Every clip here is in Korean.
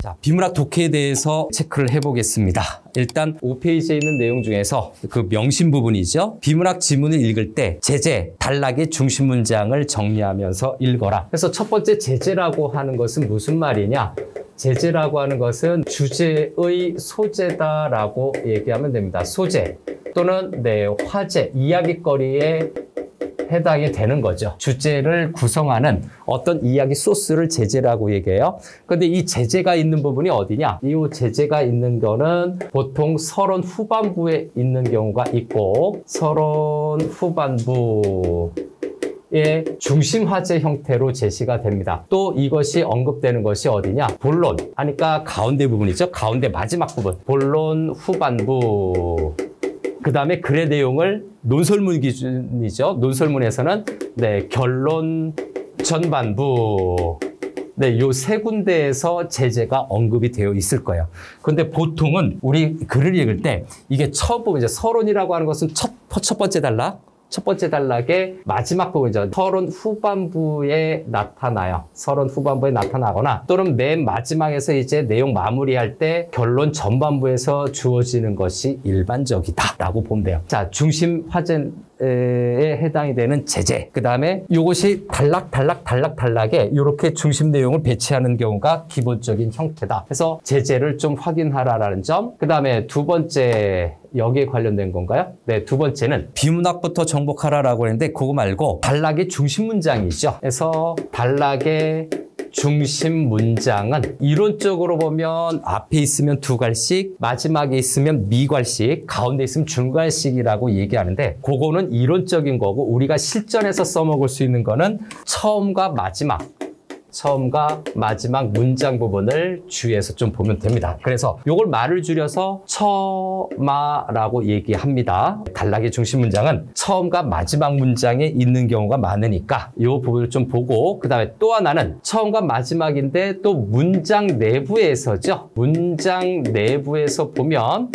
자, 비문학 독해에 대해서 체크를 해보겠습니다. 일단 5페이지에 있는 내용 중에서 그 명심 부분이죠. 비문학 지문을 읽을 때 제재, 단락의 중심 문장을 정리하면서 읽어라. 그래서 첫 번째 제재라고 하는 것은 무슨 말이냐? 제재라고 하는 것은 주제의 소재다라고 얘기하면 됩니다. 소재 또는 화제, 이야기거리에 해당이 되는 거죠. 주제를 구성하는 어떤 이야기 소스를 제재라고 얘기해요. 근데 이 제재가 있는 부분이 어디냐? 이 제재가 있는 거는 보통 서론 후반부에 있는 경우가 있고, 서론 후반부 중심 화제 형태로 제시가 됩니다. 또 이것이 언급되는 것이 어디냐? 본론 하니까 가운데 부분이죠. 가운데 마지막 부분. 본론 후반부. 그 다음에 글의 내용을 논설문 기준이죠. 논설문에서는 결론 전반부. 요 세 군데에서 제재가 언급이 되어 있을 거예요. 그런데 보통은 우리 글을 읽을 때 이게 처음 부분, 이제 서론이라고 하는 것은 첫 번째 단락. 첫 번째 단락의 마지막 부분이죠. 서론 후반부에 나타나요. 서론 후반부에 나타나거나 또는 맨 마지막에서 이제 내용 마무리할 때 결론 전반부에서 주어지는 것이 일반적이다라고 보면 돼요. 자, 중심 화제에 해당이 되는 제재. 그 다음에 이것이 단락에 이렇게 중심 내용을 배치하는 경우가 기본적인 형태다. 그래서 제재를 좀 확인하라라는 점. 그 다음에 두 번째 여기에 관련된 건가요? 네, 두 번째는 비문학부터 정복하라라고 했는데 그거 말고 단락의 중심 문장이죠. 그래서 단락의 중심 문장은 이론적으로 보면 앞에 있으면 두 갈씩, 마지막에 있으면 미갈씩, 가운데 있으면 중갈씩이라고 얘기하는데 그거는 이론적인 거고 우리가 실전에서 써먹을 수 있는 거는 처음과 마지막 문장 부분을 주의해서 좀 보면 됩니다. 그래서 이걸 말을 줄여서 처마라고 얘기합니다. 단락의 중심 문장은 처음과 마지막 문장에 있는 경우가 많으니까 이 부분을 좀 보고, 그 다음에 또 하나는 처음과 마지막인데 또 문장 내부에서죠. 문장 내부에서 보면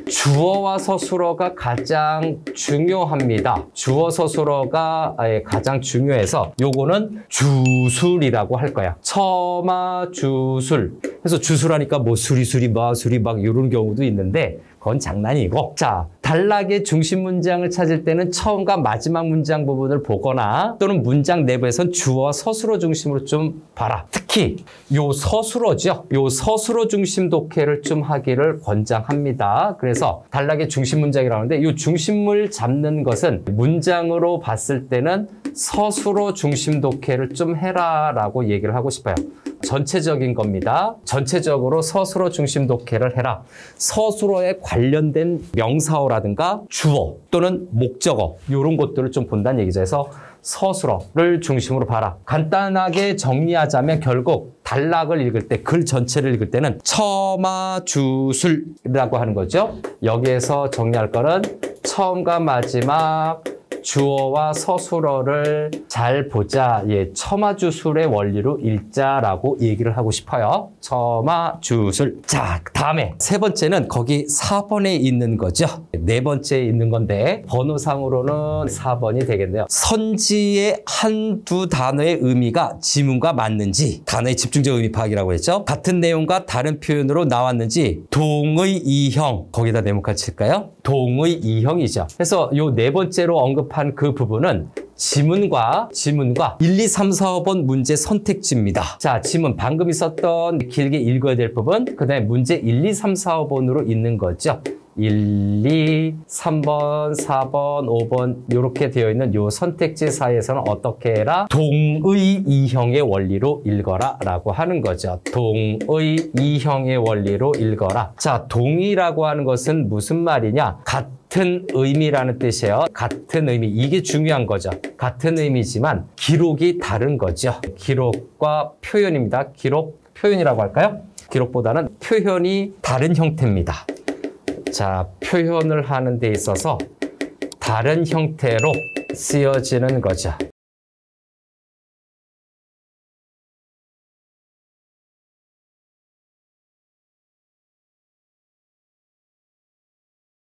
주어와 서술어가 가장 중요합니다. 주어 서술어가 가장 중요해서 요거는 주술이라고 할 거야. 처마 주술. 그래서 주술하니까 뭐 수리수리 마수리 막 이런 경우도 있는데 그건 장난이고. 자, 단락의 중심 문장을 찾을 때는 처음과 마지막 문장 부분을 보거나 또는 문장 내부에선 주어와 서술어 중심으로 좀 봐라. 특히 요 서술어죠. 요 서술어 중심 독해를 좀 하기를 권장합니다. 그래서 단락의 중심 문장이라고 하는데 이 중심을 잡는 것은 문장으로 봤을 때는 서술어 중심 독해를 좀 해라라고 얘기를 하고 싶어요. 전체적인 겁니다. 전체적으로 서술어 중심 독해를 해라. 서술어에 관련된 명사어라든가 주어 또는 목적어 이런 것들을 좀 본다는 얘기죠. 그래서 서술어를 중심으로 봐라. 간단하게 정리하자면 결국 단락을 읽을 때, 글 전체를 읽을 때는 처마주술이라고 하는 거죠. 여기에서 정리할 거는 처음과 마지막 주어와 서술어를 잘 보자. 처마주술의 원리로 읽자라고 얘기를 하고 싶어요. 처마주술. 자, 다음에 세 번째는 거기 4번에 있는 거죠. 네 번째에 있는 건데 번호상으로는 4번이 되겠네요. 선지의 한두 단어의 의미가 지문과 맞는지, 단어의 집중적 의미 파악이라고 했죠. 같은 내용과 다른 표현으로 나왔는지 동의 이형, 거기다 네모칸 칠까요? 동의 이형이죠. 그래서 요 네 번째로 언급한 그 부분은 지문과 1, 2, 3, 4번 문제 선택지입니다. 자, 지문 방금 있었던 길게 읽어야 될 부분, 그 다음에 문제 1, 2, 3, 4번으로 있는 거죠. 1, 2, 3번, 4번, 5번 이렇게 되어 있는 요 선택지 사이에서는 어떻게 해라? 동의 이형의 원리로 읽어라 라고 하는 거죠. 동의 이형의 원리로 읽어라. 자, 동의라고 하는 것은 무슨 말이냐? 같은 의미라는 뜻이에요. 같은 의미. 이게 중요한 거죠. 같은 의미지만 기록이 다른 거죠. 기록과 표현입니다. 기록, 표현이라고 할까요? 기록보다는 표현이 다른 형태입니다. 자, 표현을 하는 데 있어서 다른 형태로 쓰여지는 거죠.